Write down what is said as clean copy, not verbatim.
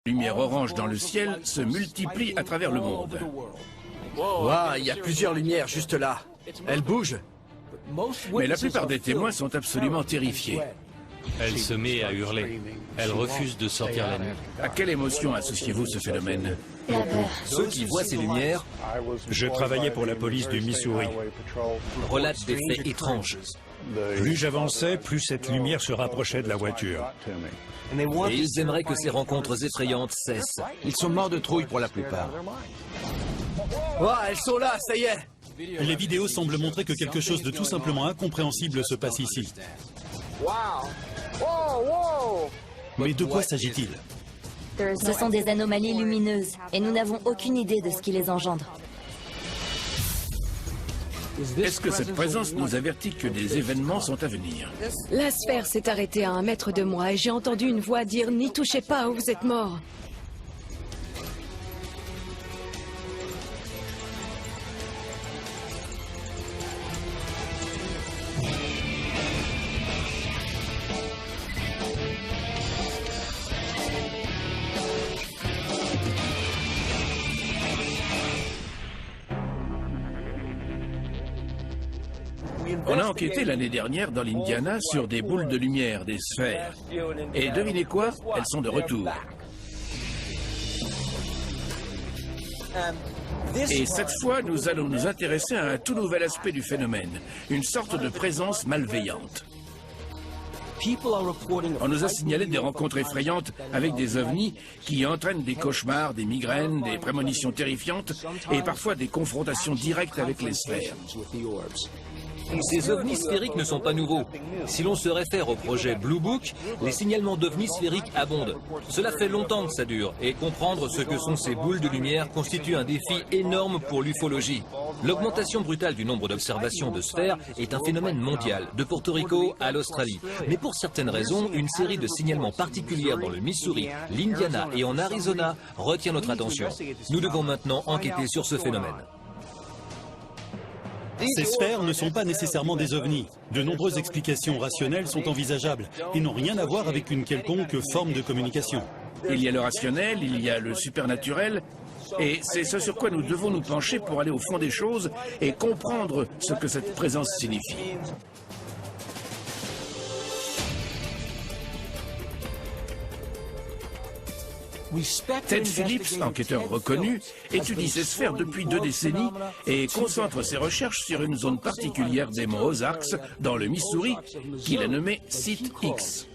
La lumière orange dans le ciel se multiplie à travers le monde. Waouh, il y a plusieurs lumières juste là. Elles bougent. Mais la plupart des témoins sont absolument terrifiés. Elle se met à hurler. Elle refuse de sortir la nuit. À quelle émotion associez-vous ce phénomène? La peur. Ceux qui voient ces lumières Je travaillais pour la police du Missouri. relatent des faits étranges. Plus j'avançais, plus cette lumière se rapprochait de la voiture. Et ils aimeraient que ces rencontres effrayantes cessent. Ils sont morts de trouille pour la plupart. Waouh, elles sont là, ça y est. Les vidéos semblent montrer que quelque chose de tout simplement incompréhensible se passe ici. Mais de quoi s'agit-il? Ce sont des anomalies lumineuses et nous n'avons aucune idée de ce qui les engendre. Est-ce que cette présence nous avertit que des événements sont à venir? La sphère s'est arrêtée à 1 mètre de moi et j'ai entendu une voix dire « N'y touchez pas ou vous êtes mort ». On a enquêté l'année dernière dans l'Indiana sur des boules de lumière, des sphères. Et devinez quoi? Elles sont de retour. Et cette fois, nous allons nous intéresser à un tout nouvel aspect du phénomène, une sorte de présence malveillante. On nous a signalé des rencontres effrayantes avec des ovnis qui entraînent des cauchemars, des migraines, des prémonitions terrifiantes et parfois des confrontations directes avec les sphères. Ces ovnis sphériques ne sont pas nouveaux. Si l'on se réfère au projet Blue Book, les signalements d'ovnis sphériques abondent. Cela fait longtemps que ça dure, et comprendre ce que sont ces boules de lumière constitue un défi énorme pour l'ufologie. L'augmentation brutale du nombre d'observations de sphères est un phénomène mondial, de Porto Rico à l'Australie. Mais pour certaines raisons, une série de signalements particuliers dans le Missouri, l'Indiana et en Arizona retient notre attention. Nous devons maintenant enquêter sur ce phénomène. Ces sphères ne sont pas nécessairement des ovnis. De nombreuses explications rationnelles sont envisageables et n'ont rien à voir avec une quelconque forme de communication. Il y a le rationnel, il y a le supernaturel, et c'est ce sur quoi nous devons nous pencher pour aller au fond des choses et comprendre ce que cette présence signifie. Ted Phillips, enquêteur reconnu, étudie ces sphères depuis 2 décennies et concentre ses recherches sur une zone particulière des monts Ozarks, dans le Missouri, qu'il a nommée Site X.